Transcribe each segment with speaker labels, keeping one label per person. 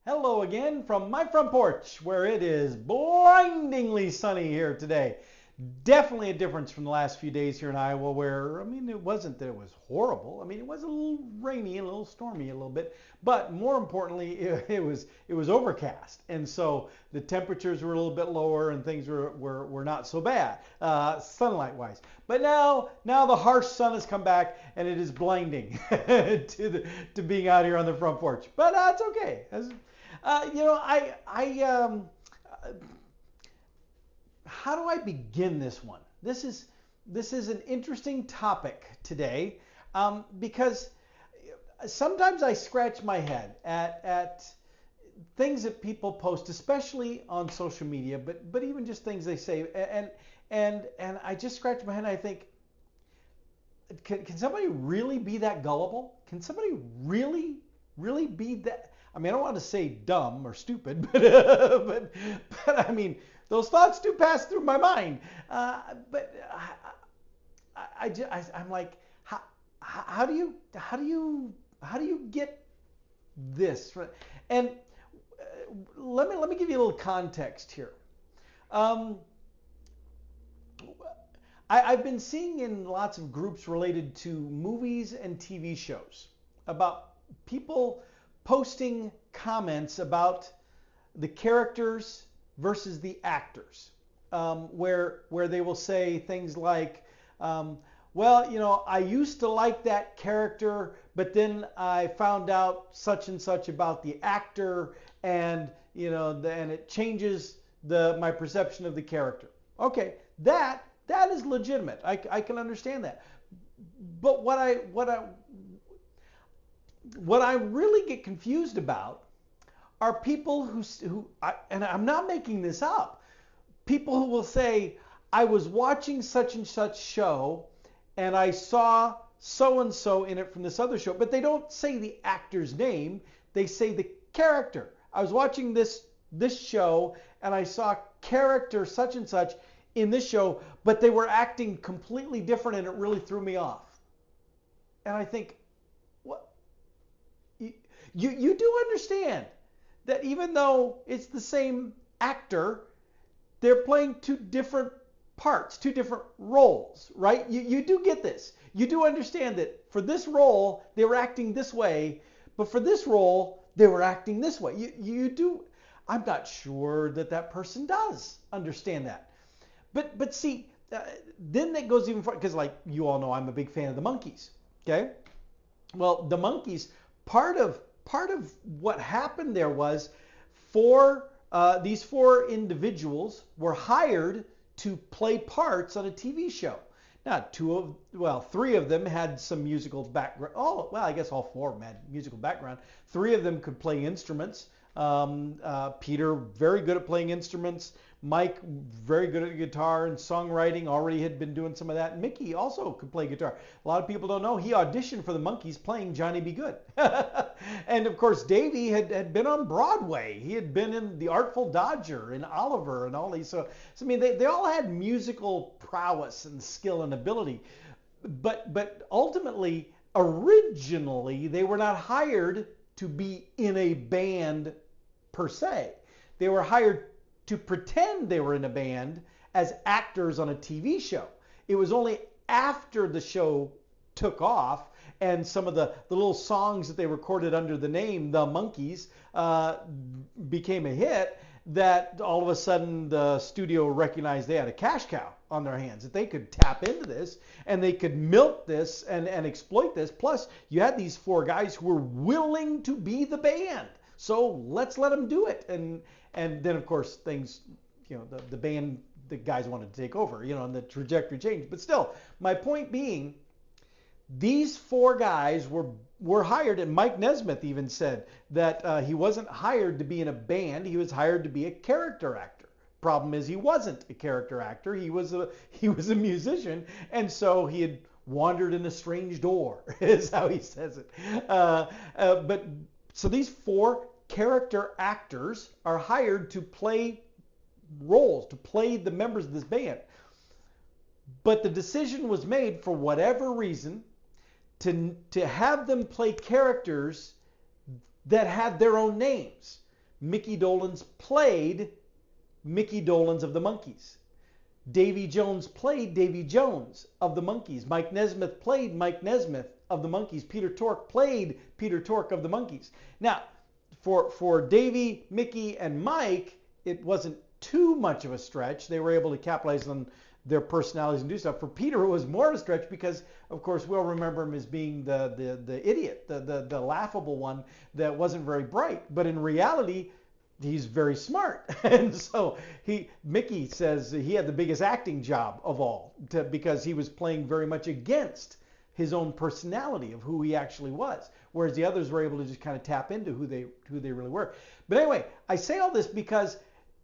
Speaker 1: Hello again from my front porch where it is blindingly sunny here today. Definitely a difference from the last few days here in Iowa where, it wasn't that it was horrible. It was a little rainy and a little stormy a little bit, but more importantly, it was overcast. And so the temperatures were a little bit lower and things were not so bad, sunlight wise. But now the harsh sun has come back and it is blinding to being out here on the front porch. But it's okay. How do I begin this one? This is an interesting topic today because sometimes I scratch my head at things that people post, especially on social media, but even just things they say, and I just scratch my head and I think, can somebody really be that gullible? Can somebody really be that? I don't want to say dumb or stupid, but those thoughts do pass through my mind. I'm like, how do you get this? And let me give you a little context here. I've been seeing in lots of groups related to movies and TV shows about people posting comments about the characters versus the actors, where they will say things like, I used to like that character, but then I found out such and such about the actor, and and it changes my perception of the character. Okay, that is legitimate. I can understand that. But what I really get confused about are people and I'm not making this up, people who will say, I was watching such and such show and I saw so and so in it from this other show, but they don't say the actor's name, they say the character. I was watching this show and I saw character such and such in this show, but they were acting completely different and it really threw me off. And I think, what? You do understand that even though it's the same actor, they're playing two different parts, two different roles, right? You do get this. You do understand that for this role, they were acting this way, but for this role, they were acting this way. You do. I'm not sure that person does understand that. But see, then that goes even further, because like you all know, I'm a big fan of the Monkees. Okay? Well, the Monkees, part of what happened there was these four individuals were hired to play parts on a TV show. Now, three of them had some musical background. Oh, well, I guess all four of them had musical background. Three of them could play instruments. Peter, very good at playing instruments. Mike, very good at guitar and songwriting, already had been doing some of that. Mickey also could play guitar. A lot of people don't know he auditioned for the Monkees playing Johnny B. Goode. And of course, Davey had been on Broadway. He had been in The Artful Dodger and Oliver and all these. So they all had musical prowess and skill and ability. But ultimately, originally, they were not hired to be in a band per se. They were hired to pretend they were in a band as actors on a TV show. It was only after the show took off and some of the little songs that they recorded under the name The Monkees became a hit that all of a sudden the studio recognized they had a cash cow on their hands, that they could tap into this and they could milk this and exploit this. Plus, you had these four guys who were willing to be the band. So let's let them do it. And then, of course, things, the band, the guys wanted to take over, and the trajectory changed. But still, my point being, these four guys were hired, and Mike Nesmith even said that he wasn't hired to be in a band. He was hired to be a character actor. Problem is, he wasn't a character actor. He was a musician, and so he had wandered in a strange door, is how he says it. So these four character actors are hired to play roles, to play the members of this band. But the decision was made, for whatever reason, to have them play characters that had their own names. Mickey Dolenz played Mickey Dolenz of the Monkees. Davy Jones played Davy Jones of the Monkees. Mike Nesmith played Mike Nesmith of the Monkees. Peter Tork played Peter Tork of the Monkees. Now, for Davy, Mickey, and Mike, it wasn't too much of a stretch. They were able to capitalize on their personalities and do stuff. For Peter, it was more of a stretch because, of course, we'll remember him as being the idiot, the laughable one that wasn't very bright. But in reality, he's very smart. And so Mickey says he had the biggest acting job of all because he was playing very much against his own personality of who he actually was, whereas the others were able to just kind of tap into who they really were. But anyway, I say all this because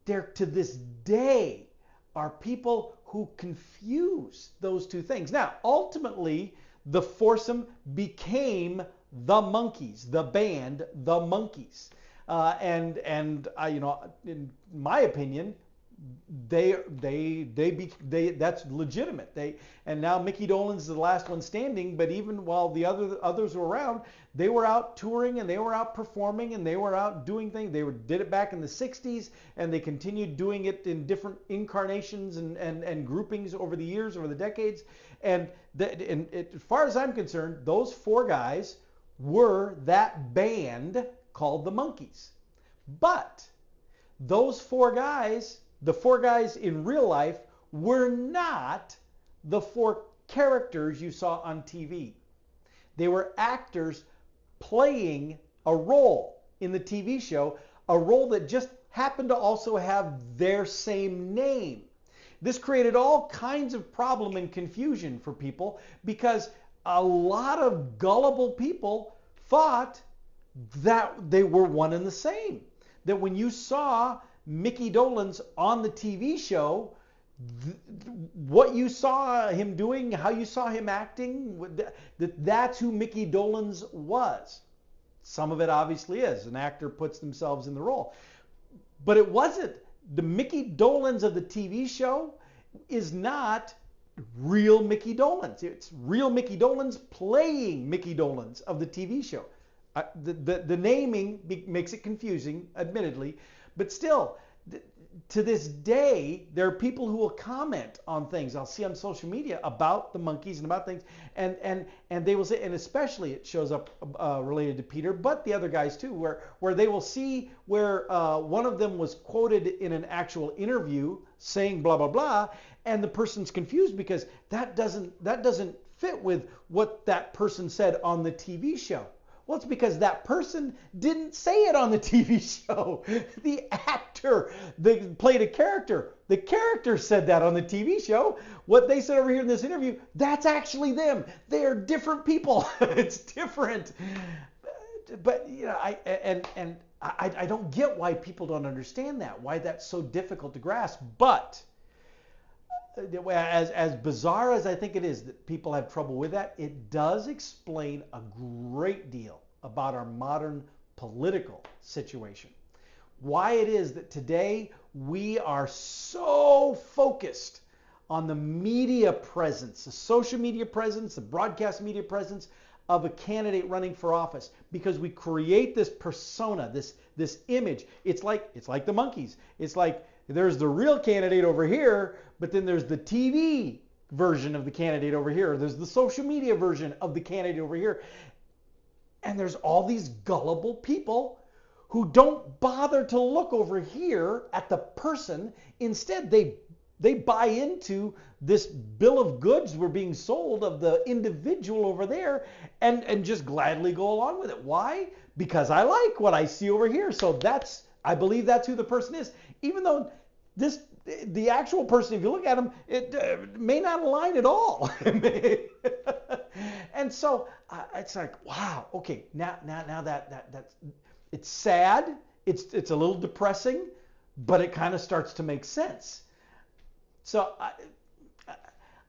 Speaker 1: there to this day are people who confuse those two things. Now, ultimately, the foursome became the Monkees, the band, the Monkees. And in my opinion, that's legitimate. And now Mickey Dolenz is the last one standing. But even while the others were around, they were out touring and they were out performing and they were out doing things. They did it back in the '60s and they continued doing it in different incarnations and groupings over the years, over the decades. And as far as I'm concerned, those four guys were that band called the Monkees. But those four guys, the four guys in real life, were not the four characters you saw on TV. They were actors playing a role in the TV show, a role that just happened to also have their same name. This created all kinds of problem and confusion for people because a lot of gullible people thought that they were one and the same. That when you saw Mickey Dolenz on the TV show, what you saw him doing, how you saw him acting, that's who Mickey Dolenz was. Some of it obviously is. An actor puts themselves in the role. But it wasn't. The Mickey Dolenz of the TV show is not real Mickey Dolenz. It's real Mickey Dolenz playing Mickey Dolenz of the TV show. The naming makes it confusing, admittedly, but still, to this day, there are people who will comment on things I'll see on social media about the Monkees and about things, and they will say, and especially it shows up related to Peter, but the other guys too, where they will see where one of them was quoted in an actual interview saying blah blah blah, and the person's confused because that doesn't fit with what that person said on the TV show. Well, it's because that person didn't say it on the TV show. The actor that played a character, the character said that on the TV show. What they said over here in this interview, that's actually them. They're different people. It's different. But you know, I don't get why people don't understand that. Why that's so difficult to grasp. But as bizarre as I think it is that people have trouble with that, it does explain a great deal about our modern political situation. Why it is that today we are so focused on the media presence, the social media presence, the broadcast media presence of a candidate running for office, because we create this persona, this image. It's like the Monkees. It's like there's the real candidate over here, but then there's the TV version of the candidate over here. There's the social media version of the candidate over here. And there's all these gullible people who don't bother to look over here at the person. Instead, they buy into this bill of goods we're being sold of the individual over there and just gladly go along with it. Why? Because I like what I see over here. So I believe that's who the person is. Even though the actual person, if you look at them, it may not align at all. And so it's like, wow, okay, now that's it's sad, it's a little depressing, but it kind of starts to make sense. So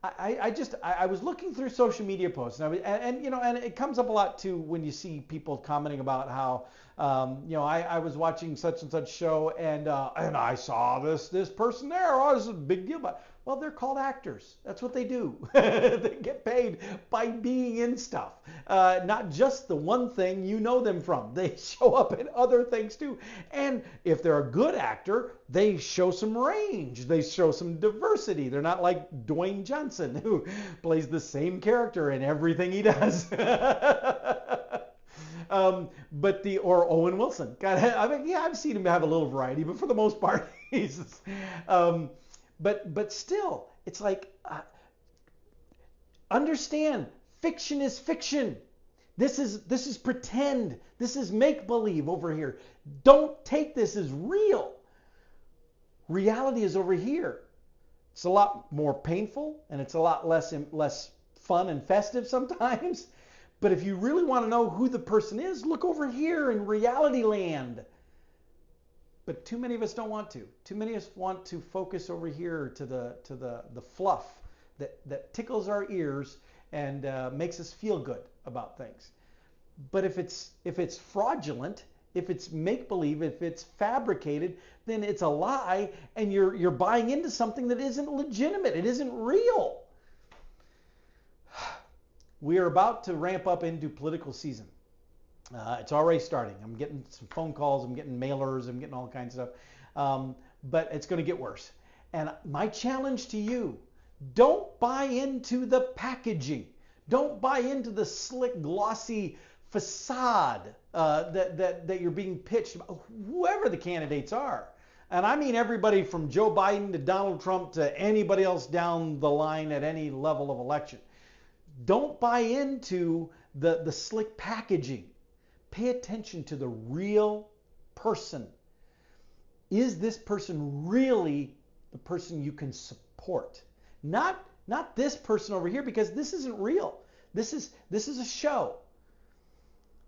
Speaker 1: I was looking through social media posts, and it comes up a lot too when you see people commenting about how I was watching such and such show, and I saw this person there. Oh, this is a big deal. But Well, they're called actors. That's what they do. They get paid by being in stuff. Not just the one thing you know them from. They show up in other things too. And if they're a good actor, they show some range. They show some diversity. They're not like Dwayne Johnson, who plays the same character in everything he does. Or Owen Wilson. God, I mean, yeah, I've seen him have a little variety, but for the most part, he's. But still, it's like, understand, fiction is fiction. This is pretend. This is make believe over here. Don't take this as real. Reality is over here. It's a lot more painful, and it's a lot less fun and festive sometimes. But if you really want to know who the person is, look over here in reality land. But too many of us don't want to. Too many of us want to focus over here to the fluff that tickles our ears and makes us feel good about things. But if it's fraudulent, if it's make-believe, if it's fabricated, then it's a lie, and you're buying into something that isn't legitimate. It isn't real. We are about to ramp up into political season. It's already starting. I'm getting some phone calls. I'm getting mailers. I'm getting all kinds of stuff. But it's going to get worse. And my challenge to you, don't buy into the packaging. Don't buy into the slick, glossy facade that you're being pitched, whoever the candidates are. And I mean everybody from Joe Biden to Donald Trump to anybody else down the line at any level of election. Don't buy into the slick packaging. Pay attention to the real person. Is this person really the person you can support? Not this person over here, because this isn't real. This is a show.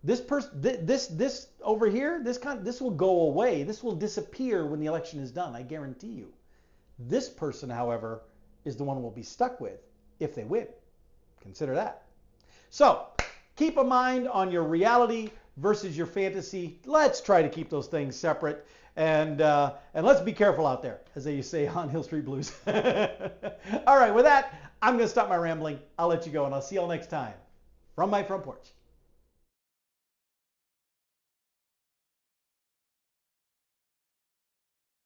Speaker 1: This person, this over here, this will go away. This will disappear when the election is done. I guarantee you. This person, however, is the one we'll be stuck with if they win. Consider that. So keep a mind on your reality versus your fantasy. Let's try to keep those things separate, and let's be careful out there, as they say on Hill Street Blues. All right, with that, I'm going to stop my rambling. I'll let you go, and I'll see y'all next time from my front porch.